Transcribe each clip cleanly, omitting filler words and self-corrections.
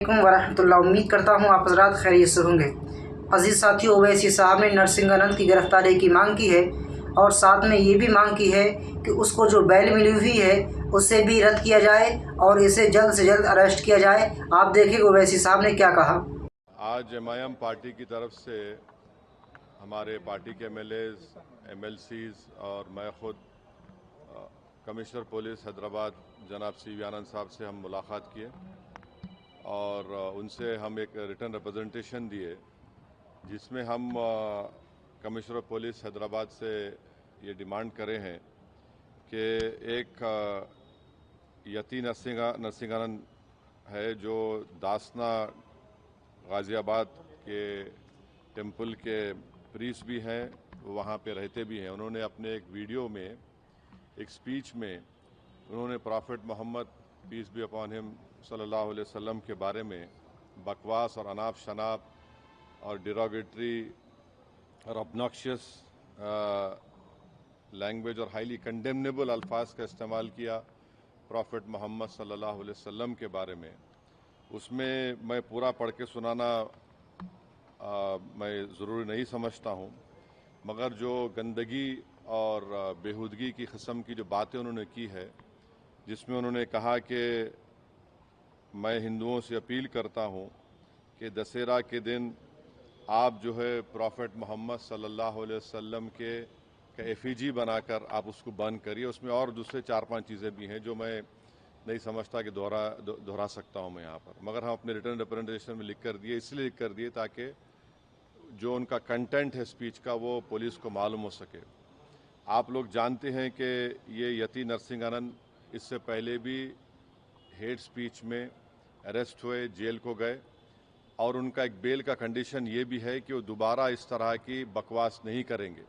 वरहमतुल्लाह। उम्मीद करता हूँ आप हज़रात खैरियत से होंगे। अजीज़ साथियों, ओवैसी साहब ने नरसिंहानंद की गिरफ़्तारी की मांग की है और साथ में ये भी मांग की है कि उसको जो बेल मिली हुई है उसे भी रद्द किया जाए और इसे जल्द से जल्द अरेस्ट किया जाए। आप देखिए ओवैसी साहब ने क्या कहा। आज एमआईएम पार्टी की तरफ से हमारे पार्टी के एमएलएज, एमएलसीज और मैं खुद कमिश्नर पुलिस हैदराबाद जनाब CV आनंद साहब से हम मुलाकात किए और उनसे हम एक रिटर्न रिप्रेजेंटेशन दिए जिसमें हम कमिश्नर पुलिस हैदराबाद से ये डिमांड करे हैं कि एक यति नरसिंहानंद है जो दासना गाज़ियाबाद के टेम्पल के प्रीस्ट भी हैं, वहाँ पे रहते भी हैं। उन्होंने अपने एक वीडियो में एक स्पीच में उन्होंने prophet Muhammad peace be upon him सल्लल्लाहु अलैहि वसल्लम के बारे में बकवास और अनाप शनाप और डिरोगेटरी और ऑब्नॉक्शियस लैंग्वेज और हाईली कंडेमनेबल अल्फाज का इस्तेमाल किया प्रॉफेट मोहम्मद सल्लल्लाहु अलैहि वसल्लम के बारे में। उसमें मैं पूरा पढ़ के सुनाना मैं ज़रूरी नहीं समझता हूँ, मगर जो गंदगी और बेहूदगी की किस्म की जो बातें उन्होंने की है, जिसमें उन्होंने कहा कि मैं हिंदुओं से अपील करता हूँ कि दशहरा के दिन आप जो है प्रॉफेट मोहम्मद सल्लल्लाहु अलैहि वसल्लम के एफिजी बनाकर आप उसको बंद करिए। उसमें और दूसरे 4-5 चीज़ें भी हैं जो मैं नहीं समझता कि दोहरा सकता हूं मैं यहाँ पर, मगर हम अपने रिटर्न रिप्रेजेंटेशन में लिख कर दिए, इसलिए लिख कर दिए ताकि जो उनका कंटेंट है स्पीच का वो पुलिस को मालूम हो सके। आप लोग जानते हैं कि ये यति नरसिंहानंद इससे पहले भी हेट स्पीच में अरेस्ट हुए, जेल को गए और उनका एक बेल का कंडीशन ये भी है कि वो दोबारा इस तरह की बकवास नहीं करेंगे।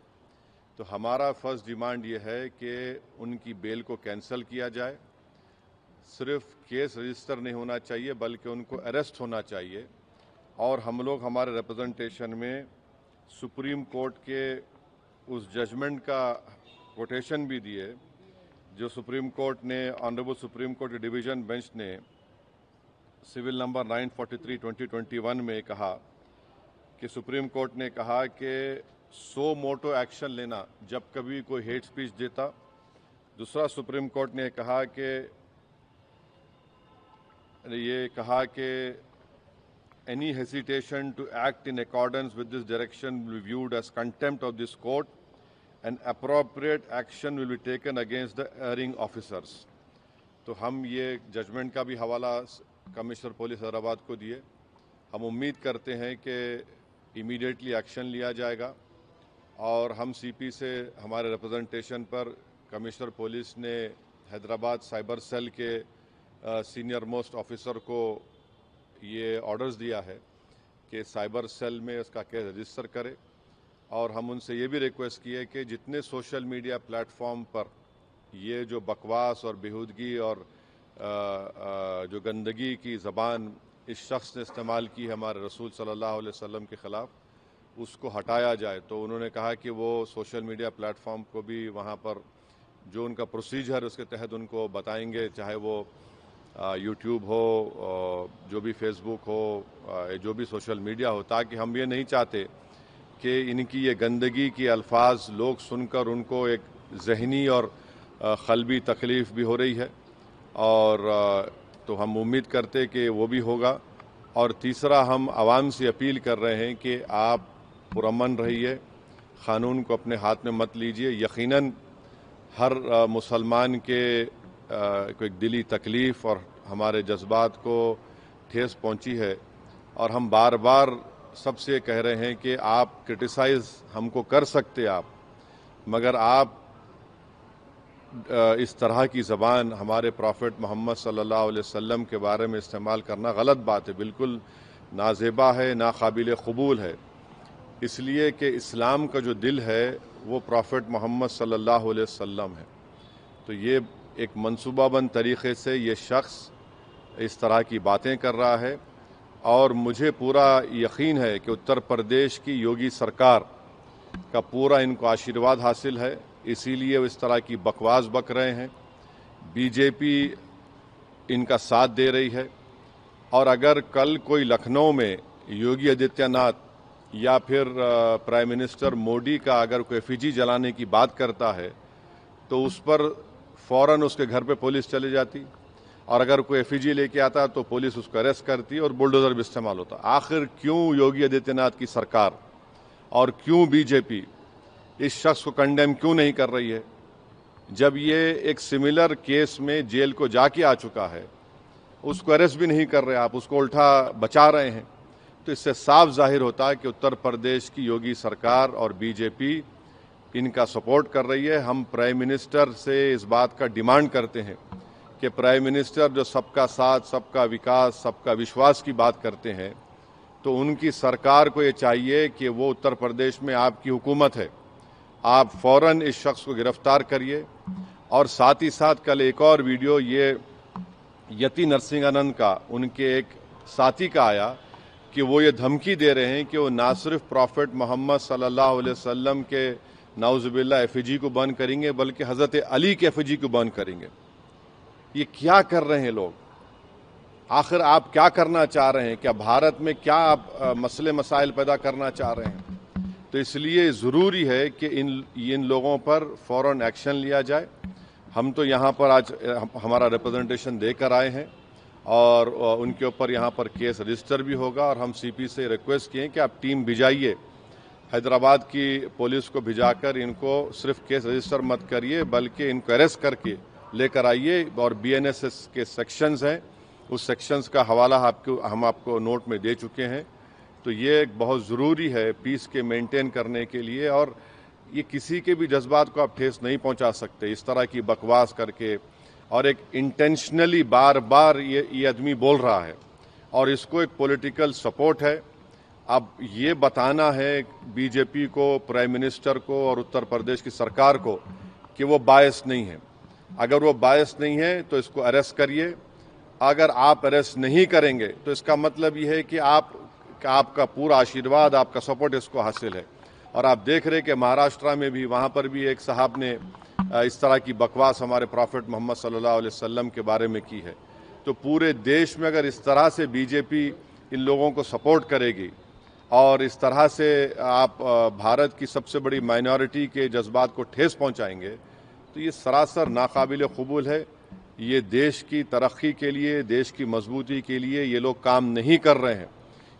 तो हमारा फर्स्ट डिमांड ये है कि उनकी बेल को कैंसिल किया जाए। सिर्फ केस रजिस्टर नहीं होना चाहिए बल्कि उनको अरेस्ट होना चाहिए। और हम लोग हमारे रिप्रेजेंटेशन में सुप्रीम कोर्ट के उस जजमेंट का कोटेशन भी दिए जो सुप्रीम कोर्ट ने, ऑनरेबल सुप्रीम कोर्ट के डिवीज़न बेंच ने सिविल नंबर 943/2021 में कहा कि सुप्रीम कोर्ट ने कहा कि सो मोटो एक्शन लेना जब कभी कोई हेट स्पीच देता। दूसरा सुप्रीम कोर्ट ने कहा कि any hesitation to act in accordance with this direction will be viewed as contempt of this court and appropriate action will be taken against the erring officers। तो हम ये judgement का भी हवाला कमिश्नर पुलिस हैदराबाद को दिए। हम उम्मीद करते हैं कि इमीडिएटली एक्शन लिया जाएगा और हम CP से हमारे रिप्रेजेंटेशन पर कमिश्नर पुलिस ने हैदराबाद साइबर सेल के सीनियर मोस्ट ऑफिसर को ये ऑर्डर्स दिया है कि साइबर सेल में इसका केस रजिस्टर करे। और हम उनसे ये भी रिक्वेस्ट किए कि जितने सोशल मीडिया प्लेटफॉर्म पर ये जो बकवास और बेहूदगी और जो गंदगी की ज़बान इस शख्स ने इस्तेमाल की है हमारे रसूल सल्लल्लाहु अलैहि वसल्लम के ख़िलाफ़, उसको हटाया जाए। तो उन्होंने कहा कि वो सोशल मीडिया प्लेटफॉर्म को भी वहाँ पर जो उनका प्रोसीजर उसके तहत उनको बताएंगे, चाहे वो यूट्यूब हो, जो भी फेसबुक हो, जो भी सोशल मीडिया हो, ताकि हम ये नहीं चाहते कि इनकी ये गंदगी की अल्फाज लोग सुनकर उनको एक जहनी और क़ल्बी तकलीफ़ भी हो रही है। और तो हम उम्मीद करते कि वो भी होगा। और तीसरा, हम आवाम से अपील कर रहे हैं कि आप पुरअमन रहिए, क़ानून को अपने हाथ में मत लीजिए। यकीनन हर मुसलमान के कोई दिली तकलीफ़ और हमारे जज्बात को ठेस पहुंची है और हम बार बार सबसे कह रहे हैं कि आप क्रिटिसाइज़ हमको कर सकते आप, मगर आप इस तरह की ज़बान हमारे प्रॉफेट मोहम्मद सल्लल्लाहु अलैहि वसल्लम के बारे में इस्तेमाल करना गलत बात है, बिल्कुल नाज़ेबा है, नाकाबिल क़बूल है। इसलिए कि इस्लाम का जो दिल है वो प्रॉफेट मोहम्मद सल्लल्लाहु अलैहि वसल्लम है। तो ये एक मंसूबाबंद तरीक़े से ये शख्स इस तरह की बातें कर रहा है और मुझे पूरा यकीन है कि उत्तर प्रदेश की योगी सरकार का पूरा इनको आशीर्वाद हासिल है, इसीलिए वो इस तरह की बकवास बक रहे हैं। बीजेपी इनका साथ दे रही है और अगर कल कोई लखनऊ में योगी आदित्यनाथ या फिर प्राइम मिनिस्टर मोदी का अगर कोई एफिजी जलाने की बात करता है तो उस पर फौरन उसके घर पे पुलिस चली जाती, और अगर कोई एफिजी लेके आता तो पुलिस उसको अरेस्ट करती और बुलडोजर भी इस्तेमाल होता। आखिर क्यों योगी आदित्यनाथ की सरकार और क्यों बीजेपी इस शख्स को कंडेम क्यों नहीं कर रही है? जब ये एक सिमिलर केस में जेल को जाके आ चुका है, उसको अरेस्ट भी नहीं कर रहे आप, उसको उल्टा बचा रहे हैं। तो इससे साफ जाहिर होता है कि उत्तर प्रदेश की योगी सरकार और बीजेपी इनका सपोर्ट कर रही है। हम प्राइम मिनिस्टर से इस बात का डिमांड करते हैं कि प्राइम मिनिस्टर जो सबका साथ, सबका विकास, सबका विश्वास की बात करते हैं, तो उनकी सरकार को ये चाहिए कि वो उत्तर प्रदेश में आपकी हुकूमत है, आप फौरन इस शख्स को गिरफ्तार करिए। और साथ ही साथ कल एक और वीडियो ये यति नरसिंहानंद का, उनके एक साथी का आया कि वो ये धमकी दे रहे हैं कि वो ना सिर्फ प्रॉफेट मोहम्मद सल्लल्लाहु अलैहि वसल्लम के नाउजुबिल्लाह एफिजी को बंद करेंगे बल्कि हज़रत अली के एफिजी को बंद करेंगे। ये क्या कर रहे हैं लोग? आखिर आप क्या करना चाह रहे हैं? क्या भारत में क्या आप मसले मसाइल पैदा करना चाह रहे हैं? तो इसलिए ज़रूरी है कि इन लोगों पर फ़ौरन एक्शन लिया जाए। हम तो यहाँ पर आज हमारा रिप्रेजेंटेशन देकर आए हैं और उनके ऊपर यहाँ पर केस रजिस्टर भी होगा, और हम सीपी से रिक्वेस्ट किए कि आप टीम भिजाइए, हैदराबाद की पुलिस को भिजाकर इनको सिर्फ केस रजिस्टर मत करिए बल्कि इनको अरेस्ट करके लेकर आइए। और बीएनएसएस के सेक्शंस हैं, उस सेक्शंस का हवाला हम आपको नोट में दे चुके हैं। तो ये एक बहुत ज़रूरी है पीस के मेंटेन करने के लिए, और ये किसी के भी जज्बात को आप ठेस नहीं पहुंचा सकते इस तरह की बकवास करके। और एक इंटेंशनली बार बार ये आदमी बोल रहा है और इसको एक पॉलिटिकल सपोर्ट है। अब ये बताना है बीजेपी को, प्राइम मिनिस्टर को और उत्तर प्रदेश की सरकार को कि वो बायस नहीं है। अगर वो बायस नहीं है तो इसको अरेस्ट करिए। अगर आप अरेस्ट नहीं करेंगे तो इसका मतलब ये है कि आपका पूरा आशीर्वाद, आपका सपोर्ट इसको हासिल है। और आप देख रहे कि महाराष्ट्र में भी, वहाँ पर भी एक साहब ने इस तरह की बकवास हमारे प्रॉफेट मोहम्मद सल्लल्लाहु अलैहि वसल्लम के बारे में की है। तो पूरे देश में अगर इस तरह से बीजेपी इन लोगों को सपोर्ट करेगी और इस तरह से आप भारत की सबसे बड़ी माइनॉरिटी के जज्बात को ठेस पहुंचाएंगे, तो ये सरासर नाकाबिल कबूल है। ये देश की तरक्की के लिए, देश की मजबूती के लिए ये लोग काम नहीं कर रहे हैं।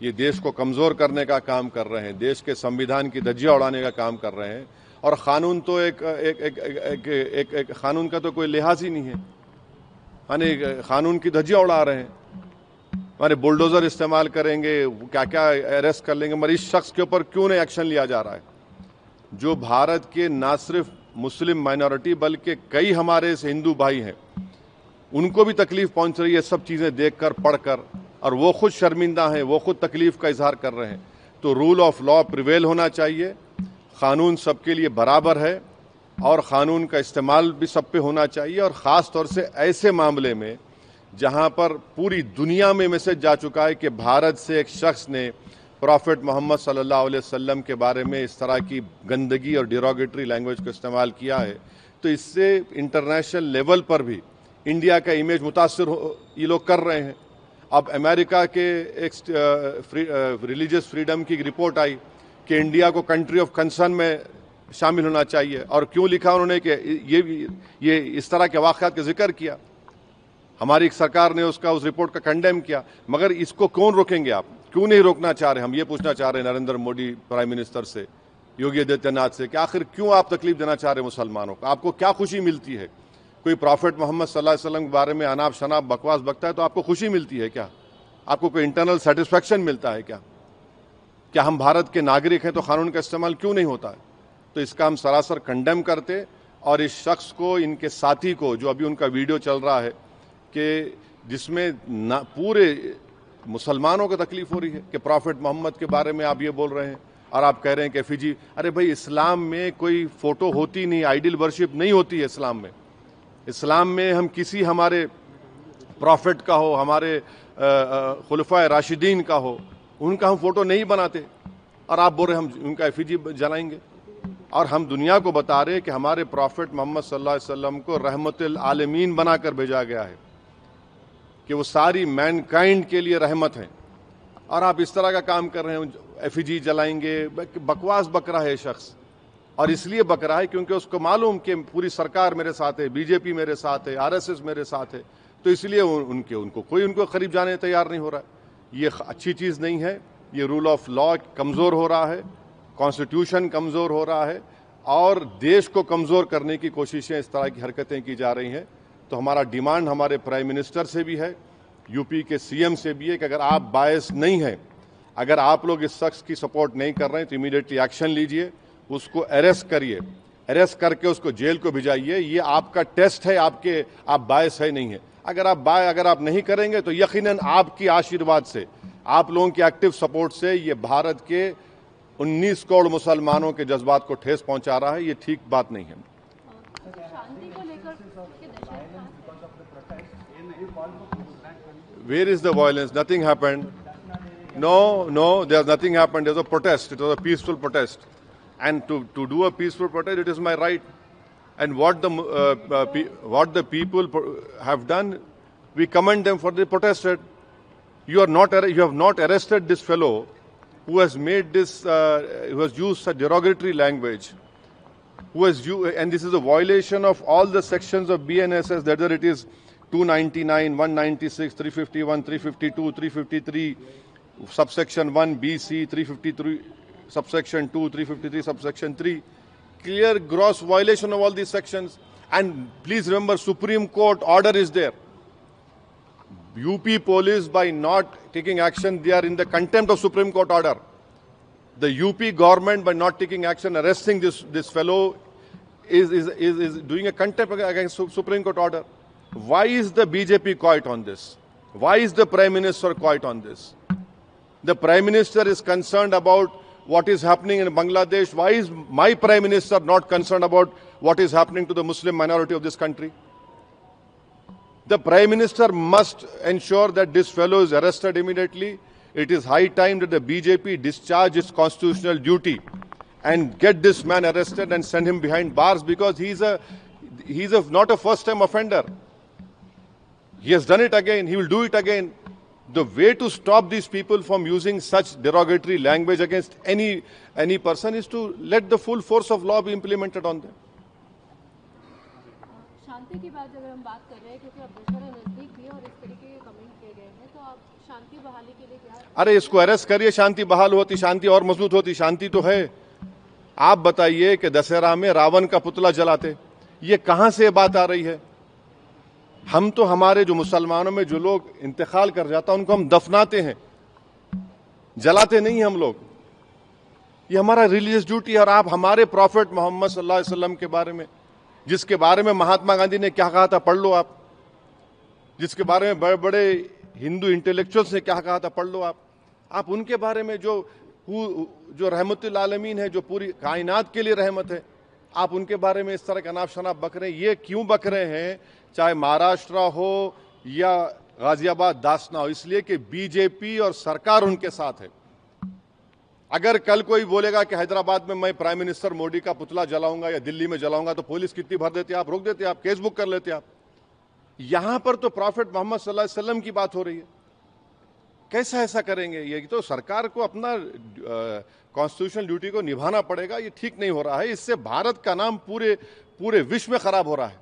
ये देश को कमज़ोर करने का काम कर रहे हैं, देश के संविधान की धज्जियां उड़ाने का काम कर रहे हैं। और क़ानून तो एक क़ानून का तो कोई लिहाज ही नहीं है, यानी क़ानून की धज्जियां उड़ा रहे हैं। माने बुलडोज़र इस्तेमाल करेंगे, क्या क्या अरेस्ट कर लेंगे, मगर इस शख्स के ऊपर क्यों नहीं एक्शन लिया जा रहा है? जो भारत के ना सिर्फ मुस्लिम माइनॉरिटी बल्कि कई हमारे हिंदू भाई हैं, उनको भी तकलीफ पहुंच रही है सब चीज़ें देखकर, पढ़कर, और वो खुद शर्मिंदा हैं, वो खुद तकलीफ का इजहार कर रहे हैं। तो रूल ऑफ लॉ प्रिवेल होना चाहिए, क़ानून सबके लिए बराबर है और क़ानून का इस्तेमाल भी सब पे होना चाहिए। और ख़ास तौर से ऐसे मामले में जहां पर पूरी दुनिया में मैसेज जा चुका है कि भारत से एक शख्स ने प्रॉफेट मोहम्मद सल्लल्लाहु अलैहि वसल्लम के बारे में इस तरह की गंदगी और डिरोगेटरी लैंग्वेज को इस्तेमाल किया है, तो इससे इंटरनेशनल लेवल पर भी इंडिया का इमेज मुतासर ये लोग कर रहे हैं। अब अमेरिका के एक रिलीजियस फ्रीडम की रिपोर्ट आई कि इंडिया को कंट्री ऑफ कंसर्न में शामिल होना चाहिए, और क्यों लिखा उन्होंने कि ये इस तरह के वाक़यात का जिक्र किया। हमारी सरकार ने उस रिपोर्ट का कंडेम किया, मगर इसको कौन रोकेंगे आप? क्यों नहीं रोकना चाह रहे? हम ये पूछना चाह रहे हैं नरेंद्र मोदी प्राइम मिनिस्टर से, योगी आदित्यनाथ से, कि आखिर क्यों आप तकलीफ देना चाह रहे हैं मुसलमानों को? आपको क्या खुशी मिलती है? कोई प्रॉफेट मोहम्मद सल्लल्लाहु अलैहि वसल्लम के बारे में अनाप शनाप बकवास बकता है तो आपको खुशी मिलती है क्या? आपको कोई इंटरनल सेटिस्फैक्शन मिलता है क्या? क्या हम भारत के नागरिक हैं तो कानून का इस्तेमाल क्यों नहीं होता है? तो इसका हम सरासर कंडेम करते, और इस शख्स को, इनके साथी को, जो अभी उनका वीडियो चल रहा है कि जिसमें पूरे मुसलमानों को तकलीफ हो रही है कि प्रॉफेट मोहम्मद के बारे में आप ये बोल रहे हैं और आप कह रहे हैं कि एफिजी। अरे भाई, इस्लाम में कोई फ़ोटो होती नहीं, आइडल वर्शिप नहीं होती है इस्लाम में। इस्लाम में हम किसी हमारे प्रॉफिट का हो, हमारे खुलफाए राशिदीन का हो, उनका हम फ़ोटो नहीं बनाते, और आप बोल रहे हम उनका एफिजी जलाएंगे। और हम दुनिया को बता रहे कि हमारे प्रॉफिट मोहम्मद सल्लल्लाहु अलैहि वसल्लम को रहमतुल आलमीन बनाकर भेजा गया है। कि वो सारी मैनकाइंड के लिए रहमत है, और आप इस तरह का काम कर रहे हैं, एफिजी जलाएंगे। बकवास बक रहा है शख्स, और इसलिए बक रहा है क्योंकि उसको मालूम कि पूरी सरकार मेरे साथ है, बीजेपी मेरे साथ है, आरएसएस मेरे साथ है, तो इसलिए उनको कोई करीब जाने तैयार नहीं हो रहा है। ये अच्छी चीज़ नहीं है। ये रूल ऑफ लॉ कमज़ोर हो रहा है, कॉन्स्टिट्यूशन कमज़ोर हो रहा है, और देश को कमज़ोर करने की कोशिशें, इस तरह की हरकतें की जा रही हैं। तो हमारा डिमांड हमारे प्राइम मिनिस्टर से भी है, यूपी के सीएम से भी है कि अगर आप बायस नहीं हैं, अगर आप लोग इस शख्स की सपोर्ट नहीं कर रहे हैं तो इमीडिएटली एक्शन लीजिए, उसको अरेस्ट करिए, अरेस्ट करके उसको जेल को भिजाइए। ये आपका टेस्ट है, आप बायस है नहीं है। अगर आप नहीं करेंगे तो यकीनन आपकी आशीर्वाद से, आप लोगों के एक्टिव सपोर्ट से ये भारत के 19 करोड़ मुसलमानों के जज्बात को ठेस पहुंचा रहा है। ये ठीक बात नहीं है। शांति को लेकर Where is the violence? Nothing happened. No, there's nothing happened. There's a protest. It was a peaceful protest. And to do a peaceful protest, it is my right. And what the people have done, we commend them for the protested. You have not arrested this fellow who has made this, who has used such derogatory language, and this is a violation of all the sections of BNSS, whether it is 299, 196, 351, 352, 353, subsection 1, BC, 353, subsection 2, 353, subsection 3. Clear gross violation of all these sections. And please remember, Supreme Court order is there. UP police, by not taking action, they are in the contempt of Supreme Court order. The UP government, by not taking action, arresting this fellow, is doing a contempt against Supreme Court order. Why is the BJP quiet on this? Why is the Prime Minister quiet on this? The Prime Minister is concerned about what is happening in Bangladesh. Why is my Prime Minister not concerned about what is happening to the Muslim minority of this country? The Prime Minister must ensure that this fellow is arrested immediately. It is high time that the BJP discharge its constitutional duty and get this man arrested and send him behind bars, because he's not a first-time offender. He has done it again. He will do it again. The way to stop these people from using such derogatory language against any person is to let the full force of law be implemented on them. शांति की बात अगर हम बात कर रहे हैं, क्योंकि अब दशहरा नजदीक भी है और इस तरीके के कमेंट किए गए हैं, तो आप शांति बहाली के लिए क्या? अरे इसको अरेस्ट करिए, शांति बहाल होती, शांति और मजबूत होती। शांति तो है। आप बताइए कि दशहरा में रावण का पुतला जलाते, ये कहां से बात आ रही है? हम तो हमारे जो मुसलमानों में जो लोग इंतकाल कर जाता उनको हम दफनाते हैं, जलाते नहीं हम लोग। ये हमारा रिलीजियस ड्यूटी है। और आप हमारे प्रॉफिट मोहम्मद सल्लल्लाहु अलैहि वसल्लम के बारे में, जिसके बारे में महात्मा गांधी ने क्या कहा था, पढ़ लो आप। जिसके बारे में बड़े बड़े हिंदू इंटेलेक्चुअल्स ने क्या कहा था, पढ़ लो आप उनके बारे में जो रहमतुल आलमीन है, जो पूरी कायनात के लिए रहमत है, आप उनके बारे में इस तरह का नाफ शनाफ बक रहे हैं। ये क्यों बक रहे हैं? चाहे महाराष्ट्र हो या गाजियाबाद दासना हो, इसलिए कि बीजेपी और सरकार उनके साथ है। अगर कल कोई बोलेगा कि हैदराबाद में मैं प्राइम मिनिस्टर मोदी का पुतला जलाऊंगा या दिल्ली में जलाऊंगा, तो पुलिस कितनी भर देती है, आप रोक देते, आप केस बुक कर लेते आप। यहां पर तो प्रॉफिट मोहम्मद सल्लल्लाहु अलैहि वसल्लम की बात हो रही है। कैसा ऐसा करेंगे? ये तो सरकार को अपना कॉन्स्टिट्यूशनल ड्यूटी को निभाना पड़ेगा। ये ठीक नहीं हो रहा है। इससे भारत का नाम पूरे विश्व में खराब हो रहा है।